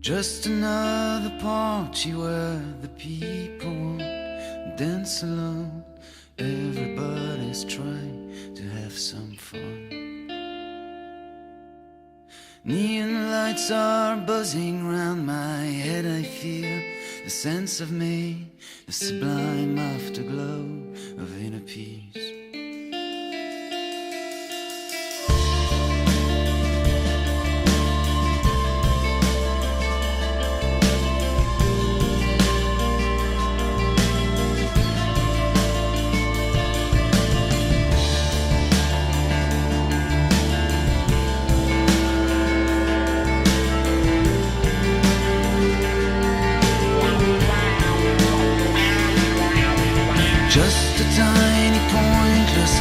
Just another party where the people won't dance alone. Everybody's trying to have some fun. Neon lights are buzzing round my head. I feel the sense of me, the sublime afterglow of inner peace. Just a tiny pointless